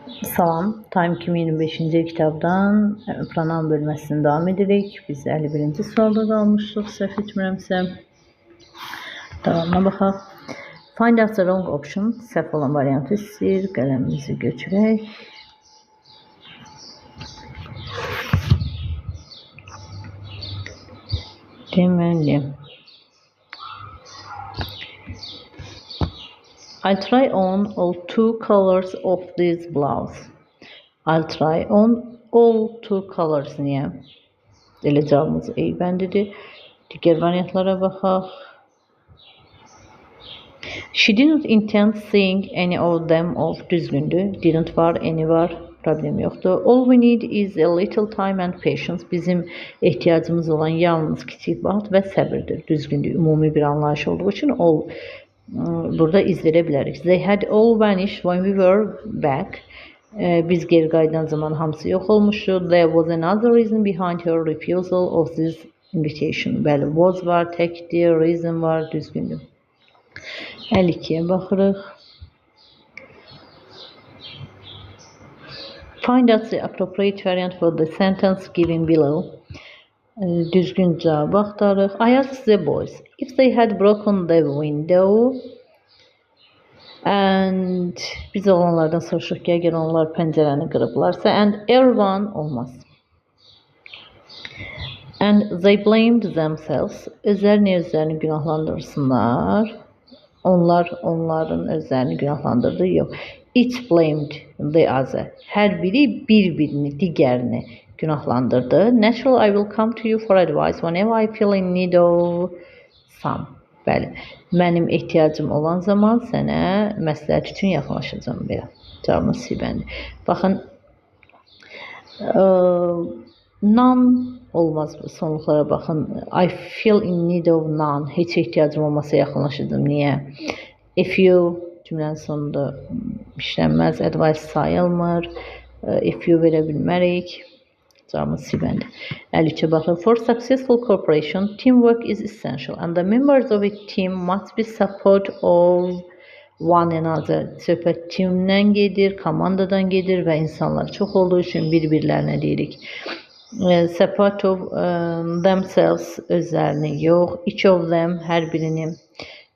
Salam, Time 2025-ci kitabdan pronoun bölməsini davam edirik. Biz 51-ci sualda qalmışıq, səhv etmirəmsə. Davamına baxaq. Find out the wrong option. Səhv olan variantı istəyir. Qələmimizi götürək. Deməli. I'll try on all two colors of this blouse. I'll try on all two colors. Niyə? Elə cavabımız A bəndidir. Digər variantlara baxaq. She didn't intend seeing any of them off. Düzgündür. Didn't var, any var. Problem yoxdur. All we need is a little time and patience. Bizim ehtiyacımız olan yalnız kiçik vaxt və səbirdir. Düzgündür. Ümumi bir anlayış olduğu üçün all burada iz verə bilərik. They had all vanished when we were back. Biz geri qayıdan zaman hamısı yox olmuşdu. There was another reason behind her refusal of this invitation. Bəli, was var, təkdir, reason var, düzgündür. 52-yə baxırıq. Find out the appropriate variant for the sentence given below. Düzgün cavab axtarıq. I asked the boys if they had broken the window and biz oğlanlardan soruşuq ki, əgər onlar pəncərəni qırıblarsa, and everyone olmaz. And they blamed themselves. Özlərini günahlandırsınlar. Onlar onların özlərini günahlandırdı. Yox. Each blamed the other. Hər biri bir-birini, digərini günahlandırdı. Natural, I will come to you for advice whenever I feel in need of some. Bəli, mənim ehtiyacım olan zaman sənə məsləhət üçün yaxınlaşacağam. Belə, cavabımız C bəndir. Baxın, none olmaz. Sonluqlara baxın. I feel in need of none. Heç ehtiyacım olmasa yaxınlaşacağım. Niyə? If you cümlənin sonunda işlənməz. Advice sayılmır. If you verə bilmərik. Cavabımız C bəndir. 53-ə baxın. For successful cooperation, teamwork is essential and the members of a team must be support of one another. Söhbət teamdən gedir, komandadan gedir və insanlar çox olduğu üçün bir-birlərinə deyirik. Support of themselves, özlərini yox. Each of them, hər birini,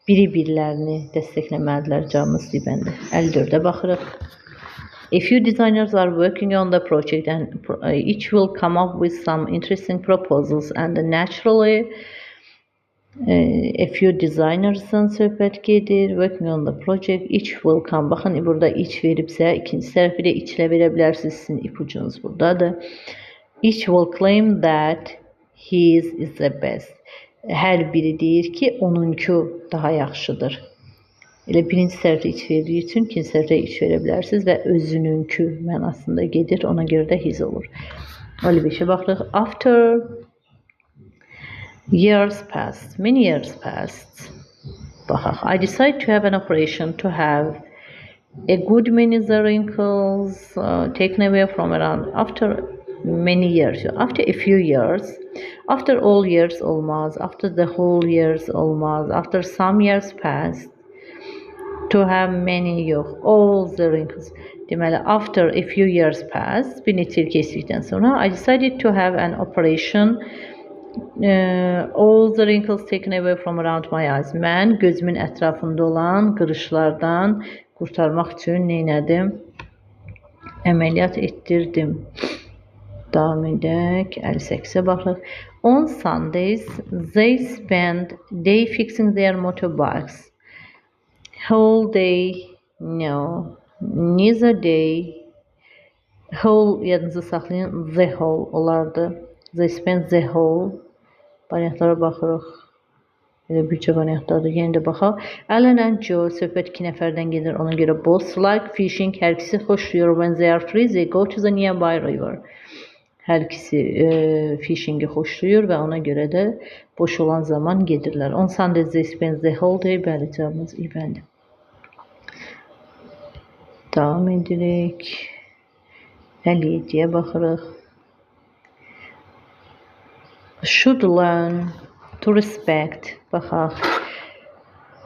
biri-birlərini dəstəkləməlidirlər. Cavabımız C bəndir. 54-ə baxırıq. A few designers are working on the project and each will come up with some interesting proposals and naturally a few designers'ın söhbət gedir. Working on the project, each will come. Baxın, burada each veribsə, ikinci tərəfi də each-lə verə bilərsiniz. Sizin ipucunuz buradadır. Each will claim that his is the best. Hər biri deyir ki, onunku daha yaxşıdır. Elə birinci tərəfdə iç verdiyi üçün ikinci tərəfdə iç verə bilərsiniz və özününkü mənasında gedir. Ona görə də his olur. 55-ə baxırıq. After years passed, many years passed. Baxaq. I decided to have an operation to have a good many the wrinkles taken away from around. After many years, after a few years, after all years olmaz, after the whole years olmaz, after some years passed. To have many yox, all the wrinkles. Deməli, after a few years passed, bir neçə il keçdikdən sonra, I decided to have an operation, all the wrinkles taken away from around my eyes. Mən gözümün ətrafında olan qırışlardan qurtarmaq üçün neynədim? Əməliyyat etdirdim. Davam edək. 58-ə baxırıq. On Sundays, they spend day fixing their motorbikes. Whole day, no, neither day, whole yadınızı saxlayın, the whole olardı. They spend the whole. Variantlara baxırıq. Elə bircə variantlardır. Yenə də baxaq. Alan and Joe, söhbət 2 nəfərdən gedir. Ona görə both like fishing, hər ikisi xoşlayır. When they are free, they go to the nearby river. Hər ikisi fishingi xoşlayır və ona görə də boş olan zaman gedirlər. On Sundays they spend the whole day. Bəli, cavabımız İ bəndir. Davam edirik. 57-yə baxırıq. Should learn to respect. Baxaq.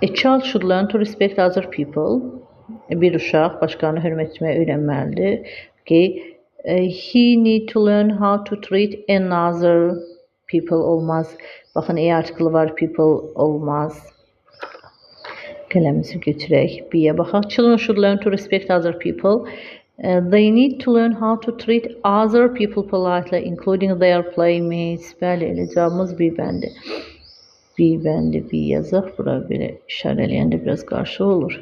A child should learn to respect other people. Bir uşaq başqalarını hörmət etməyi öyrənməlidir. Okay. He need to learn how to treat another people olmaz. Baxın, article var, people olmaz. Qələmimizi götürək. B-yə baxaq. Children should learn to respect other people. They need to learn how to treat other people politely, including their playmates. Bəli, elə cavabımız B bəndi. B bəndi, B yazaq. Bura belə işarələyəndə biraz qarşı olur.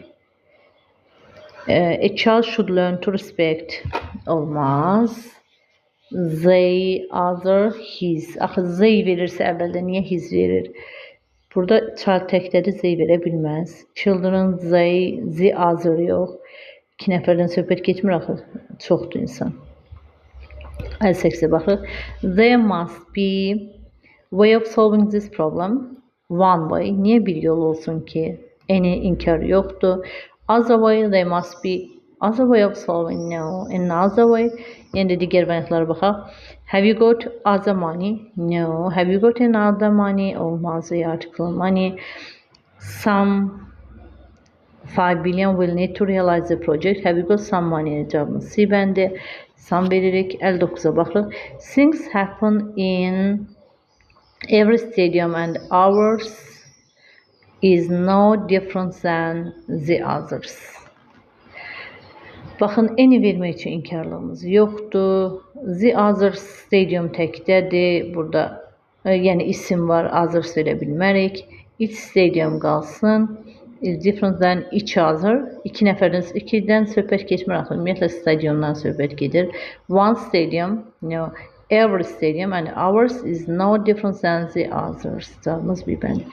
A child should learn to respect olmaz. They, other, his. Axı they verirsə əvvəldə niyə his verir? Burada child təkdədir, they verə bilməz. Children, they, the other yox. 2 nəfərdən söhbət getmir axı. Çoxdur insan. 58-ə baxırıq. There must be way of solving this problem. One way. Niyə bir yol olsun ki? Any inkar yoxdur. Other way, there must be other way of solving. No. Another way. Yəni digər variantlara baxaq. Have you got other money? No. Have you got another money? Olmaz. Article money. Some 5 billion will need to realize the project. Have you got some money? Cavabımız C bəndi. Some veririk. 59-a baxırıq. Things happen in every stadium and ours is no different than the others. Baxın, eni vermək üçün inkarlığımız yoxdur. The others stadium təkdədir. Burada yəni isim var, others verə bilmərik. Each stadium qalsın. Is different than each other. 2 nəfərdən, 2-dən söhbət keçmir axı. Ümumiyyətlə stadiondan söhbət gedir. One stadium, no, every stadium and ours is no different than the others. Cavabımız bir bəndi.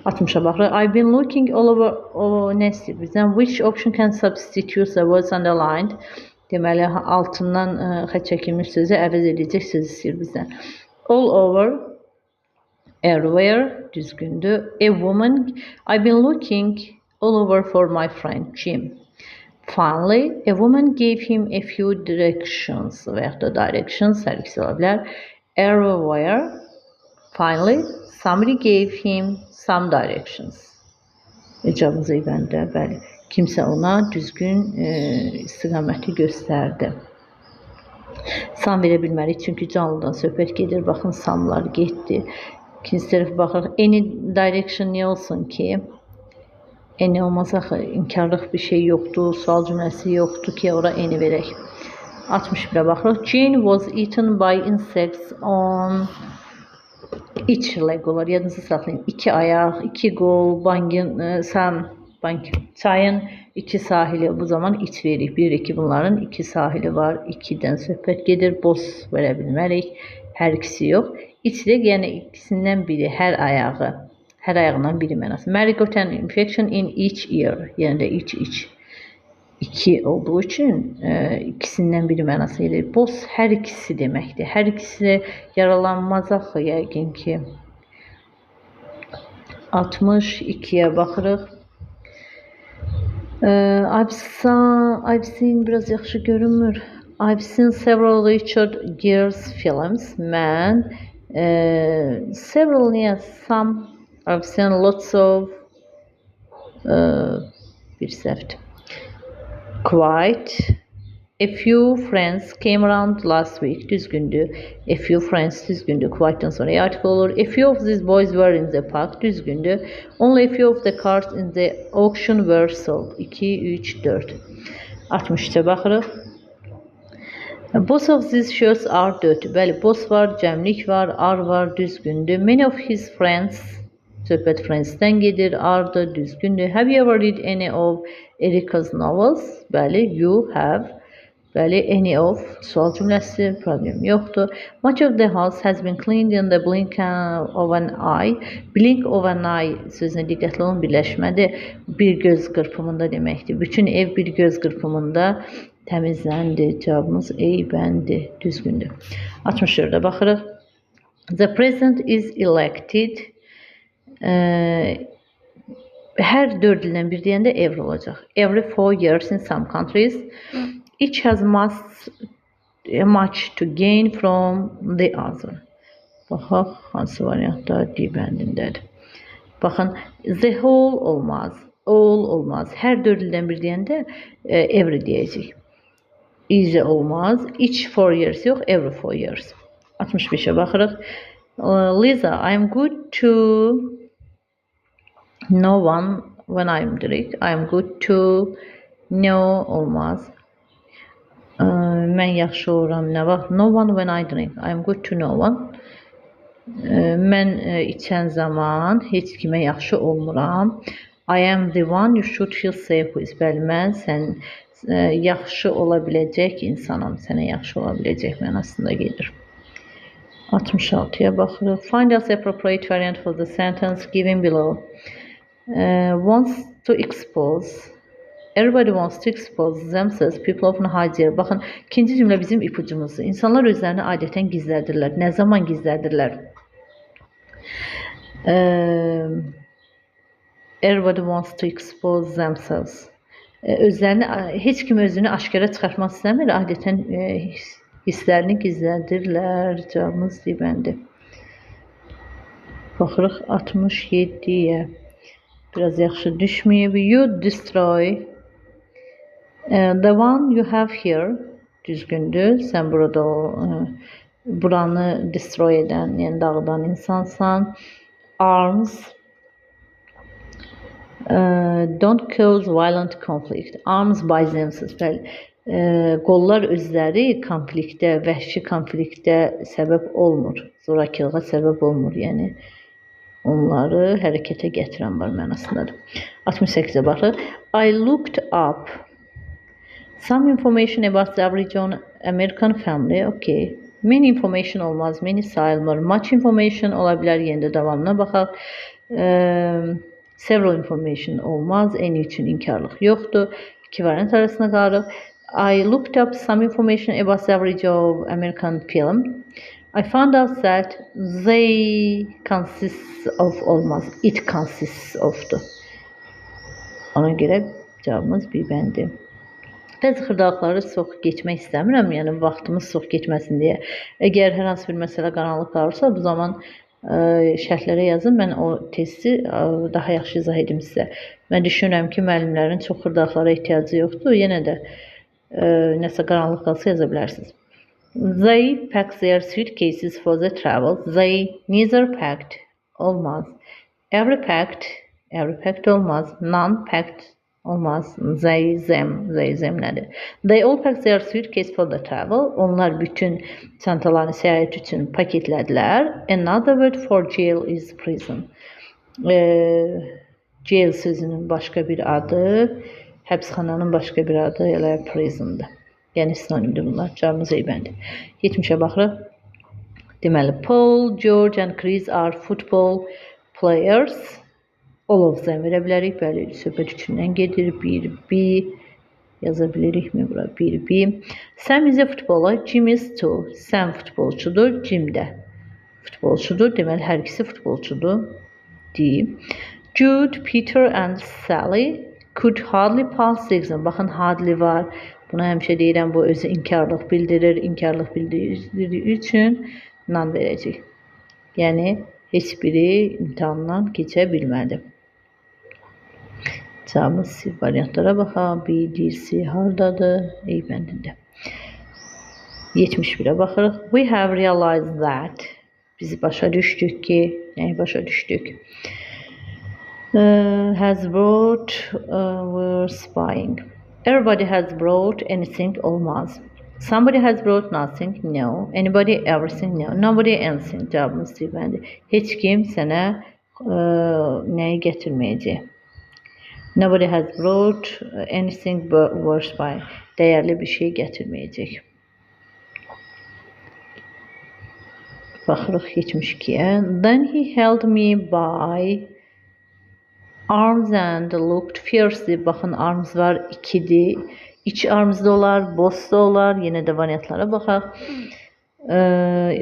60-a baxırıq. I've been looking all over, nə istəyir bizdən? Which option can substitute the words underlined? Deməli, altından xət çəkilmiş sözü əvəz edəcək söz istəyir bizdən. All over, everywhere, düzgündür. A woman, I've been looking all over for my friend Jim. Finally, a woman gave him a few directions. Və yaxud da directions, hər ikisi ola bilər. Everywhere. Finally, somebody gave him some directions. Cavabımız bəndə, bəli. Kimsə ona düzgün istiqaməti göstərdi. Sam verə bilmərik, çünki canlıdan söhbət gedir. Baxın, samlar getdi. İkinci tərəfə baxırıq. Any direction niyə olsun ki? Any olmaz axı, inkarlıq bir şey yoxdur, sual cümləsi yoxdur ki, ora any verək. 61-ə baxırıq. Jane was eaten by insects on each leg olar. Yadınızı saxlayın. 2 ayaq, 2 qol, çayın 2 sahili. Bu zaman iç veririk. 1, 2 bunların 2 sahili var. 2-dən söhbət gedir. Boz verə bilmərik. Hər ikisi yox. İçlik, yəni ikisindən biri, hər ayağı. Hər ayağından biri mənası. Mary got an infection in each ear. Yəni də iç. 2 olduğu üçün ikisindən biri mənası edir. Boz hər ikisi deməkdir. Hər ikisi yaralanmaz axı, yəqin ki. 62-yə baxırıq. I've seen biraz yaxşı görünmür. I've seen several Richard Gere's films. Mən several niyə? Some. I've seen lots of bir səhvdir. Quite a few friends came around last week. Düzgündür. A few friends düzgündür. Quite'dan sonra article olur. A few of these boys were in the park. Düzgündür. Only a few of the cars in the auction were sold. 2, 3, 4. 63-ə baxırıq. Both of these shirts are dirty. Bəli, both var, cəmlik var, are var, düzgündür. Many of his friends, söhbət friends'dən gedir, are-dır, düzgündür. Have you ever read any of Erika's novels? Bəli, you have. Bəli, any of, sual cümləsi, problem yoxdur. Much of the house has been cleaned in the blink of an eye. Blink of an eye sözünə diqqətli olun, birləşmədir. Bir göz qırpımında deməkdir. Bütün ev bir göz qırpımında təmizləndi. Cavabımız A bəndi, düzgündür. 64-ə baxırıq. The president is elected. Hər 4 ildən bir deyəndə every olacaq. Every 4 years in some countries. Each has much to gain from the other. Baxaq, hansı variantda D bəndindədir. Baxın, the whole olmaz. All olmaz. Hər 4 ildən bir deyəndə every deyəcək. Is olmaz. Each 4 years yox, every 4 years. 65'e baxırıq. Lisa, I'm good to no one when I'm drink. I'm good to no olmaz. Mən yaxşı oluram nə vaxt? No one when I drink. I'm good to no one. Mən içən zaman heç kimə yaxşı olmuram. I am the one you should feel safe with. Bəli, mən sən yaxşı ola biləcək insanam. Sənə yaxşı ola biləcək mənasında gedir. 66'ya baxırıq. Find us appropriate variant for the sentence given below. Wants to expose. Everybody wants to expose themselves. People often hide their. Baxın, ikinci cümlə bizim ipucumuzdur. İnsanlar özlərini adətən gizlədirlər. Nə zaman gizlədirlər? Everybody wants to expose themselves. Özlərini, heç kim özünü aşkara çıxartmaq istəmir. Adətən hisslərini gizlədirlər. Cavabımız D-bəndi. Baxırıq 67'ye. Biraz yaxşı düşməyib. You destroy. The one you have here. Düzgündür. Sən burada buranı destroy edən, yəni dağıdan insansan. Arms. Don't cause violent conflict. Arms by themselves. Qollar özləri konfliktə, vəhşi konfliktə səbəb olmur. Zorakılığa səbəb olmur. Yəni onları hərəkətə gətirən var mənasındadır. 68'e baxır. I looked up some information about the average American family. Okay. Many information olmaz. Many sayılmır. Much information ola bilər. Yenə də davamına baxaq. Several information olmaz. En üçün inkarlıq yoxdur. İki variant arasında qalırıq. I looked up some information about the average of American film. I found out that they consist of olmaz. It consists of'dur. Ona görə cavabımız B-bəndi. Bəzi xırdalıqları çox geçmək istəmirəm, yəni vaxtımız çox geçməsin deyə. Əgər hər hansı bir məsələ qaranlıq qalırsa, bu zaman şərhlərə yazın, mən o testi daha yaxşı izah edim sizə. Mən düşünürəm ki, müəllimlərin çox xırdalıqlara ehtiyacı yoxdur, yenə də nəsə qaranlıq qalsa yaza bilərsiniz. They packed their suitcases for the travel. They neither packed olmaz. Every packed olmaz. None packed olmaz. They, them nədir? They all packed their suitcase for the travel. Onlar bütün çantalarını səyahət üçün paketlədilər. Another word for jail is prison. Jail sözünün başqa bir adı, həbsxananın başqa bir adı elə prisondur. Yəni sinonimdir bunlar. Cavabımız E-bəndi. 70'e baxırıq. Deməli, Paul, George and Chris are football players. All of them verə bilərik. Bəli, söhbət üçündən gedir. 1B yaza bilirikmi bura? 1B. Sam is a footballer. Jim is too. Sam futbolçudur. Jim də futbolçudur. Deməli, hər ikisi futbolçudur. D. Jude, Peter and Sally could hardly pass the exam. Baxın, hardly var. Buna həmişə deyirəm, bu özü inkarlıq bildirir. İnkarlıq bildirir üçün nan verəcək. Yəni, heç biri imtihandan keçə bilmədi. Cavabımız C variantlara baxaq. B, D, C hardadır? E-bəndində. 71'e baxırıq. We have realized that. Biz başa düşdük ki, nəyi başa düşdük? Has brought, we're spying. Everybody has brought anything olmaz. Somebody has brought nothing, no. Anybody everything, no. Nobody anything. Cavabımız C-bəndi. Heç kim sənə nəyi gətirməyəcək. Nobody has brought anything worse by. Dəyərli bir şey gətirməyəcək. Baxırıq 72'ye. Then he held me by arms and looked fiercely. Baxın, arms var 2'dir. İç arms da olar, both da olar. Yenə də variantlara baxaq.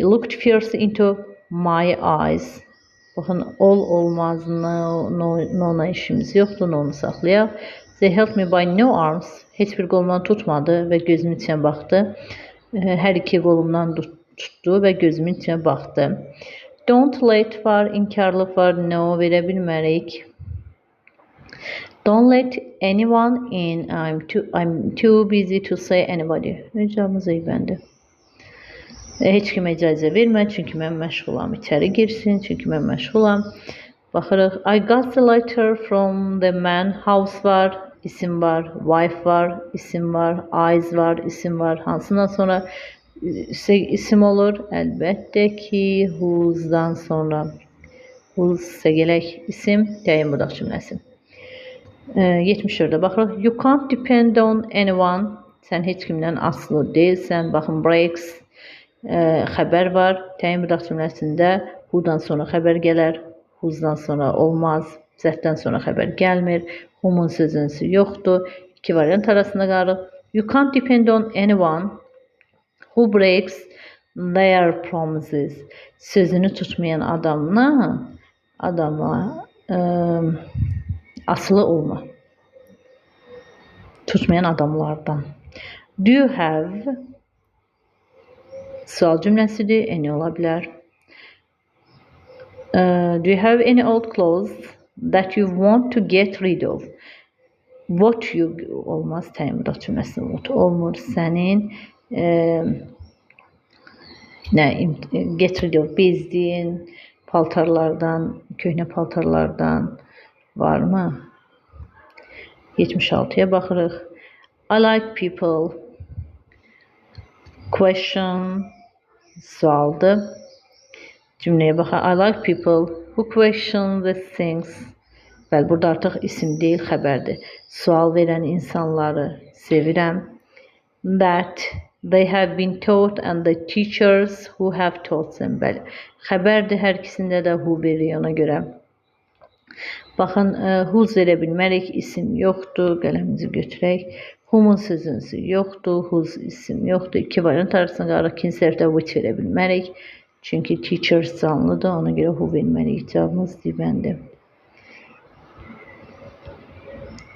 Looked fiercely into my eyes. Baxın, all olmaz. No işimiz yoxdur. No'nu saxlayaq. They held me by no arms. Heç bir qolumdan tutmadı və gözümün içine baxdı. Hər iki qolumdan tutdu və gözümün içine baxdı. Don't let var, inkarlıq var. No verə bilmərik. Don't let anyone in. I'm too busy to say anybody. Cavabımız eybəndi. Heç kimə icazə vermə, çünki mən məşğulam. İçəri girsin, çünki mən məşğulam. Baxırıq. I got the letter from the man. House var, isim var. Wife var, isim var. Eyes var, isim var. Hansından sonra isim olur? Əlbəttə ki, whose'dan sonra. Whose gələk isim, təyin budaq cümləsi. 74'də baxırıq. You can't depend on anyone. Sən heç kimdən asılı deyilsən. Baxın, breaks xəbər var. Təyin budaq cümləsində who'dan sonra xəbər gələr. Whose'dan sonra olmaz. Zətdən sonra xəbər gəlmir. Who'mun sözünsü yoxdur. İki variant arasında qalırıq. You can't depend on anyone who breaks their promises. Sözünü tutmayan adama asılı olma. Tutmayan adamlardan. Do you have sual cümləsidir. Any ola bilər. Do you have any old clothes that you want to get rid of? What you olmaz. Təyin budaq cümləsində what olmur. Sənin get rid of bezdiyin paltarlardan, köhnə paltarlardan varmı? 76'ya baxırıq. I like people. Question sualdır. Cümləyə baxaq. I like people who question the things. Bəli, burada artıq isim deyil, xəbərdir. Sual verən insanları sevirəm. That they have been taught and the teachers who have taught them. Bəli, xəbərdir, hər ikisində də who veriyor ona görə. Baxın, whose verə bilmərik, isim yoxdur, qələmimizi götürək. Who'mun sözünsü yoxdur, whose isim yoxdur. İki variant arasında qalırıq. İkinci tərəfdə which verə bilmərik. Çünki teachers canlıdır, ona görə who verməliyik. Cavabımız D-bəndi.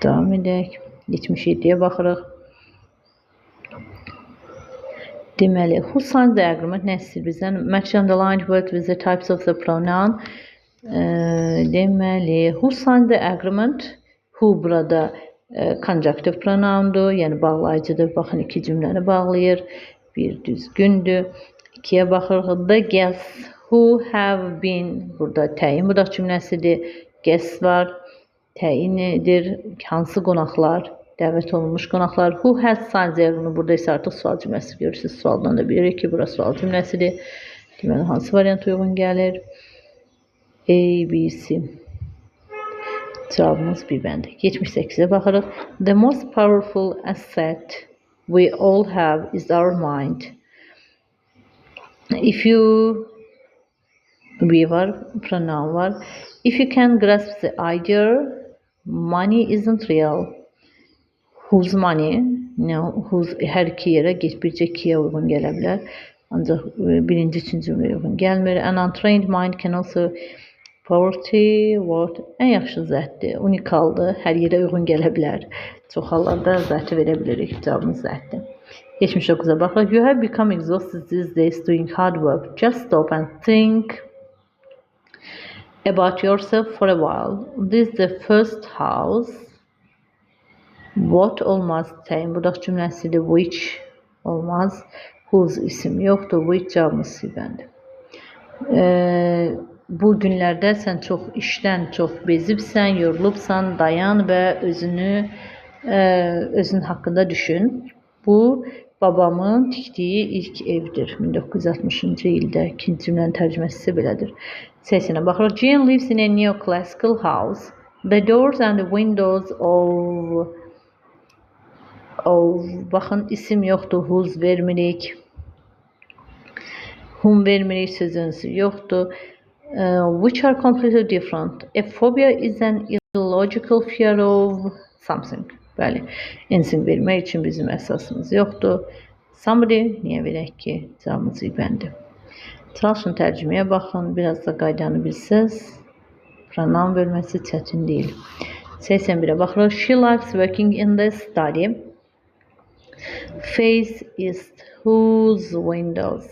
Davam edək. 77'ye baxırıq. Deməli, who signed the agreement nə istəyir bizdən? Match underlined word with the types of the pronoun. Deməli, who signed the agreement? Who burada conjunctive pronoundur, yəni bağlayıcıdır. Baxın, iki cümləni bağlayır. Bir düzgündür. İkiyə baxırıq. The guests who have been, burada təyin budaq cümləsidir. Guests var. Təyindir. Hansı qonaqlar? Dəvət olunmuş qonaqlar. Who has signed the agreement? Burada isə artıq sual cümləsi görürsünüz. Sualdan da bilirik ki, bura sual cümləsidir. Deməli, hansı variant uyğun gəlir? A, B, C. Cavabımız bir bəndi. 78'e baxırıq. The most powerful asset we all have is our mind. If you, we var, pronoun var. If you can grasp the idea, money isn't real. Whose money? No, whose hər iki yerə bircə ikiyə uyğun gələ bilər. Ancaq birinci, üçüncü cümləyə uyğun gəlmir. An untrained mind can also poverty, what? Ən yaxşı zətdir, unikaldır, hər yerə uyğun gələ bilər. Çox hallarda zəti verə bilirik, cavabımız zətdir. 79'a baxırıq. You have become exhausted these days doing hard work. Just stop and think about yourself for a while. This is the first house. What olmaz, təyin budaq cümləsidir. Which olmaz. Whose isim yoxdur. Which cavabımız C-bəndi. Bu günlərdə sən çox işdən çox bezibsən, yorulubsan, dayan və özün haqqında düşün. Bu babamın tikdiyi ilk evdir. 1960-cı ildə. İkinci cümlənin tərcüməsi belədir. 80'ə baxırıq. Jean lives in a neoclassical house. The doors and the windows of baxın, isim yoxdur, whose vermirik. Whom vermirik, sözünsü yoxdur. Which are completely different. A phobia is an illogical fear of something. Bəli, anything vermək üçün bizim əsasımız yoxdur. Somebody niyə verək ki? Cavabımız İbəndir. Çalışın tərcüməyə baxın. Biraz da qaydanı bilsəz, pronoun bölməsi çətin deyil. 81'ə baxırıq. She likes working in the study. Face east. Whose windows?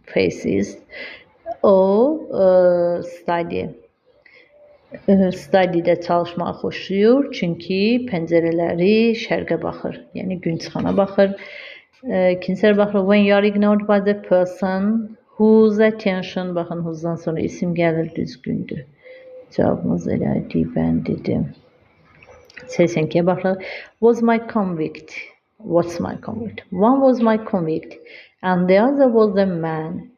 Face east. O study. Study'də çalışmağı xoşlayır, çünki pəncərələri şərqə baxır, yəni gün çıxana baxır. İkincisi baxır, when you are ignored by the person whose attention, baxın whose'dan sonra isim gəlir, düzgündür. Cavabımız elə dibəndidir. 82-yə baxırıq. Was my convict? What's my convict? One was my convict and the other was the man.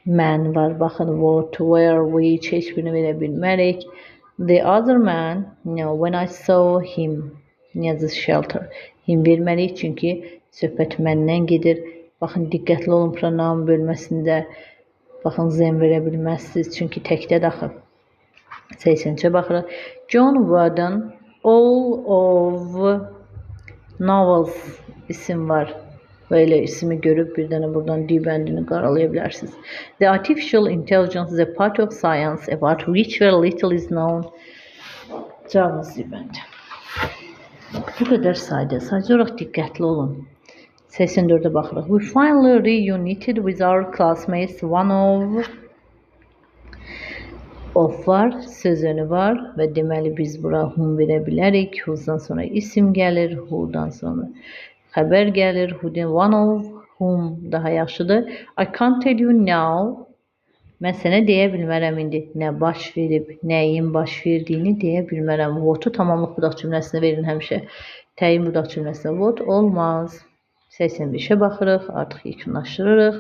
Man var, baxın, what, where, which, heç birini verə bilmərik. The other man, no, when I saw him, near the shelter. Him verməliyik, çünki söhbət məndən gedir. Baxın, diqqətli olun pronoun bölməsində. Baxın, zen verə bilməzsiniz, çünki təkdə daxil. 83-ə baxırıq. John Warden, all of novels isim var. Böyle ismi görüp birdən buradan dibəndini qaralaya bilərsiniz. The artificial intelligence is a part of science about which very little is known. Cavabımız dibəndi. Bu qədər saydı. Sadəcə olaraq diqqətli olun. 84-ə baxırıq. We finally reunited with our classmates. One of var, sözünü var və deməli biz bura whom verə bilərik. Who'dan sonra isim gəlir, who'dan sonra xəbər gəlir, one of whom daha yaxşıdır. I can't tell you now. Mən sənə deyə bilmərəm indi nə baş verib, nəyin baş verdiyini deyə bilmərəm. What'u tamamlıq budaq cümləsinə verin həmişə. Təyin budaq cümləsinə what olmaz. 85-ə baxırıq, artıq yekunlaşdırırıq.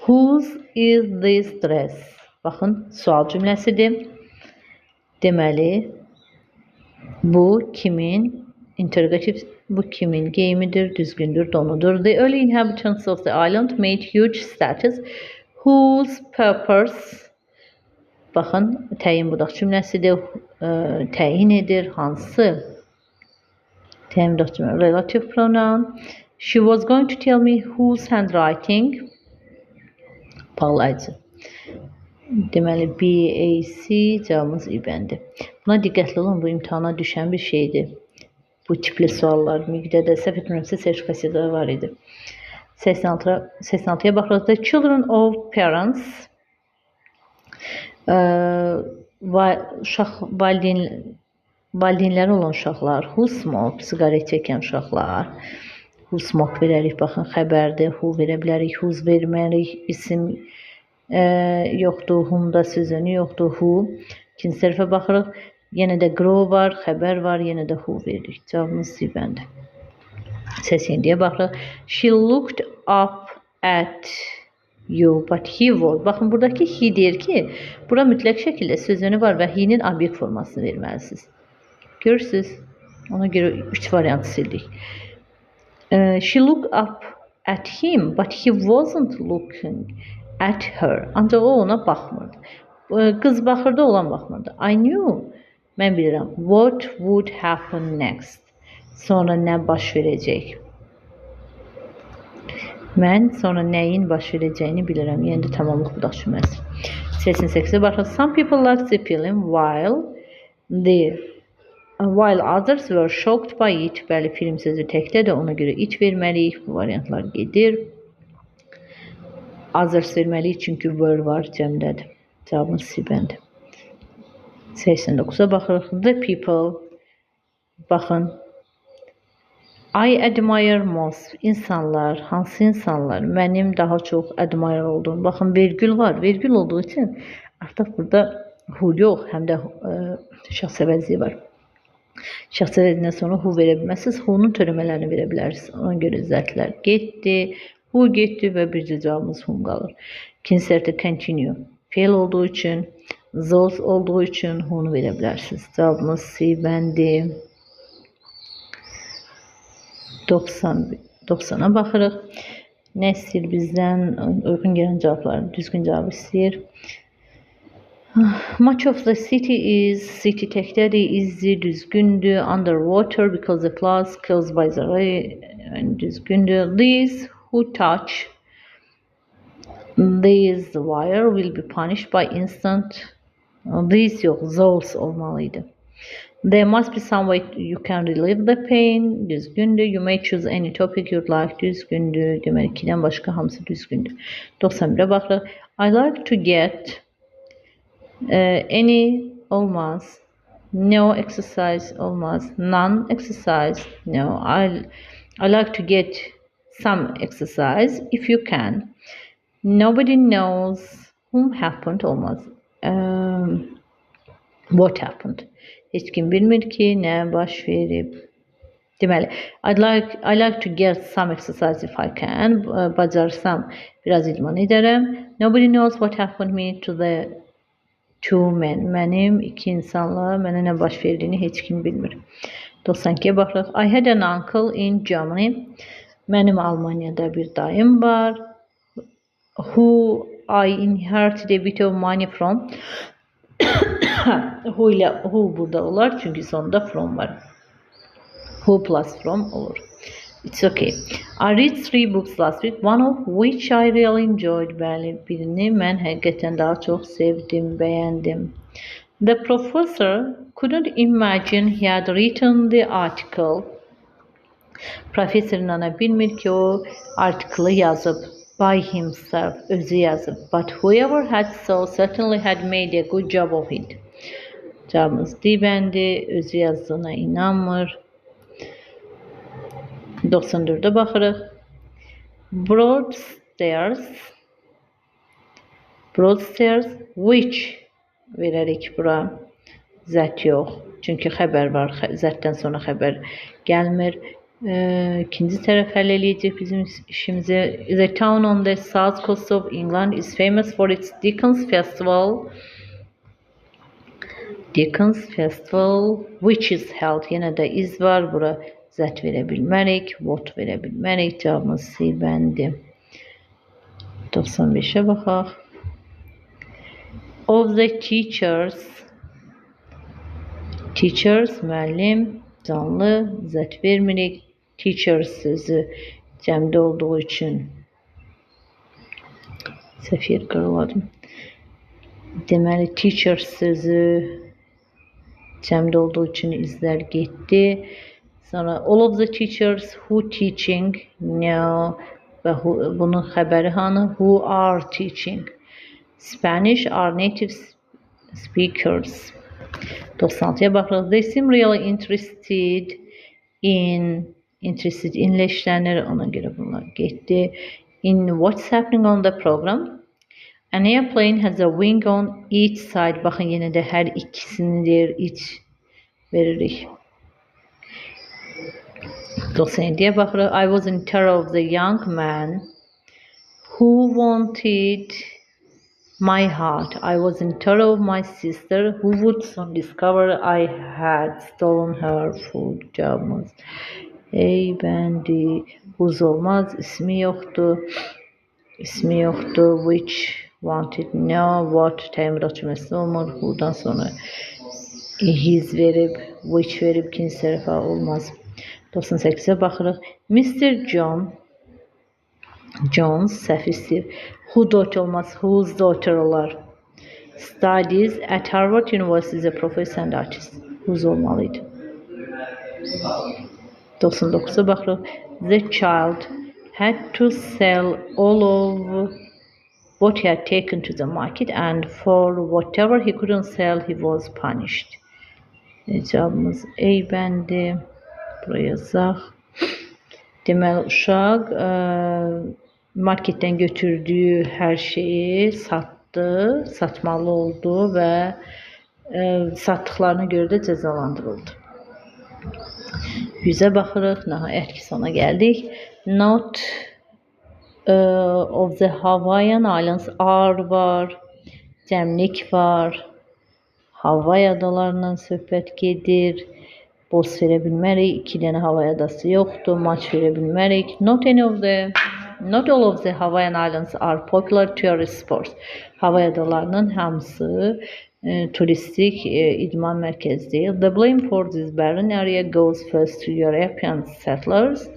Whose is this dress? Baxın, sual cümləsidir. Deməli, bu kimin interrogative, bu kimin geyimidir, düzgündür, donudur. The early inhabitants of the island made huge statues whose purpose, baxın, təyin budaq cümləsidir, təyin edir, hansı? Təyin budaq cümlə, relative pronoun. She was going to tell me whose handwriting, bağlayıcı. Deməli, BAC cavabımız İbəndir. Buna diqqətli olun, bu imtihana düşən bir şeydir. Bu tipli suallar müqdədə səhv etmirəmsə sertifikasiyada var idi. 86-ya baxırıq. The children of parents, valideynləri olan uşaqlar, who smoke, sigaret çəkən uşaqlar, who smoke verərik, baxın, xəbərdir, who verə bilərik, whose vermərik, isim yoxdur, whom-da sözünü yoxdur, who. İkinci tərəfə baxırıq. Yenə də grow var, xəbər var, yenə də who veririk. Cavabımız Zibəndir. 87-yə baxırıq. She looked up at you, but he was. Baxın, buradakı he deyir ki, bura mütləq şəkildə sözünü var və he-nin obyekt formasını verməlisiniz. Görürsünüz? Ona görə 3 variantı sildik. She looked up at him, but he wasn't looking at her. Ancaq o ona baxmırdı. Qız baxırdı, olan baxmırdı. I knew. Mən bilirəm. What would happen next? Sonra nə baş verəcək? Mən sonra nəyin baş verəcəyini bilirəm. Yəni də tamamlıq budaq cümləsi. 88-ə baxın. Some people liked the film while others were shocked by it. Bəli, film sözü təkdədir. Ona görə it verməliyik. Bu variantlar gedir. Others verməliyik, çünki were var cəmdədir. Cavabımız Sibəndir. 89-a baxırıq. The people, baxın, I admire most, insanlar, hansı insanlar, mənim daha çox admire olduğum, baxın, vergül var, vergül olduğu üçün artıq burada who yox, həm də şəxs əvəzliyi var. Şəxs əvəzindən sonra who verə bilməzsiniz, who'nun törəmələrini verə bilərsiniz. Ona görə zətlər getdi, who getdi və bircə cavabımız whom qalır. İkinci sərtə continue, fail olduğu üçün, those olduğu üçün who'nu verə bilərsiniz. Cavabımız C bəndi. 90-a baxırıq. Nə istəyir bizdən? Uyğun gələn cavablar, düzgün cavab istəyir. Much of the city is, city təkdədir, easy, düzgündür, underwater because the floods caused by the rain, düzgündür. These who touch this wire will be punished by instant. These yox, those olmalıydı. There must be some way you can relieve the pain, düzgündür. You may choose any topic you'd like, düzgündür. Deməli, 2-dən başqa hamısı düzgündür. 91-ə baxırıq. I like to get, Any olmaz. No exercise olmaz. None exercise. No. I like to get some exercise if you can. Nobody knows whom happened olmaz. What happened? Hiç kim bilmir ki ne baş verib. Deməli, I like to get some exercise if I can. Bacarsam biraz idman edərəm. Nobody knows what happened me to the two men. Mənim iki insanla mənə nə baş verdiyini heç kim bilmir. 92-yə baxırıq. I had an uncle in Germany. Mənim Almaniyada bir dayım var. Who I inherited a bit of money from. Who burada olar çünkü sonunda from var. Who plus from olur. It's okay. I read 3 books last week, one of which I really enjoyed. Birini mən həqiqətən daha çox sevdim, bəyəndim. The professor couldn't imagine he had written the article. Professor inana bilmir ki o artiklı yazıb. By himself, özü yazıb. But whoever had so certainly had made a good job of it. Cevabımız D özü yazdığına inanmır. 94'e baxırıq. Broad stairs which verərik bura. Zət yox. Çünki xəbər var. Zətdən sonra xəbər gəlmir. İkinci tərəf həll eləyəcək bizim işimizi. The town on the south coast of England is famous for its Dickens Festival. Which is held. Yenə də iz var. Bura zət verə bilmərik, what verə bilmərik. Cavabımız C bəndi. 95'e baxaq. Of the teachers, müəllim, canlı, zət vermirik. Teachers sözü cəmdə olduğu üçün səfir qırıladım. Deməli, teachers sözü cəmdə olduğu üçün izlər getdi. Sonra all of the teachers who teaching, no, və bunun xəbəri hanı? Who are teaching. Spanish are native speakers. 96'ya baxırıq. They seem really interested in işlənir, ona görə bunlar getdi. In what's happening on the program? An airplane has a wing on each side. Baxın, yenə də hər ikisini deyir, each veririk. 97'ye baxırıq. I was in terror of the young man who wanted my heart. I was in terror of my sister who would soon discover I had stolen her food. Cavabımız ey bəndi. Buz olmaz. İsmi yoxdur. Which wanted, no, what təmirat cümləsi olmur. Buradan sonra his verib, which verib, ikinci tərəfə olmaz. 98'e baxırıq. Mr. Jones səhv istəyir. Who daughter olmaz, whose daughter olar. Studies at Harvard University as a professor and artist. Whose olmalıydı. 99'a baxırıq. The child had to sell all of what he had taken to the market and for whatever he couldn't sell he was punished. Cevabımız ey bəndi. Buraya yazaq. Deməli, uşaq marketdən götürdüyü hər şeyi satdı, satmalı oldu və satdıqlarına görə də cəzalandırıldı. 100'e baxırıq. Nəhayət ki, sona gəldik. Note of the Hawaiian Islands are var, cəmlik var, Havay adalarından söhbət gedir. Boz verə bilmərik, 2 dənə Havay adası yoxdur, maç verə bilmərik. Not all of the Hawaiian Islands are popular tourist sports. Havay adalarının hamısı turistik idman mərkəzi deyil. The blame for this barren area goes first to European settlers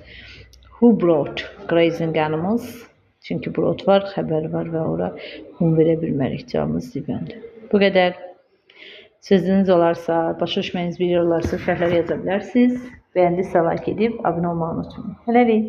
who brought grazing animals. Çünki brought var, xəbər var və ora verə bilmərik. Cavabımız D-bəndi. Bu qədər. Sözünüz olarsa, başa düşməyiniz biliyorlarsa şərhlər yaza bilərsiniz. Bəyəndiysə like edib abunə olmağı unutmayın. Hələlik.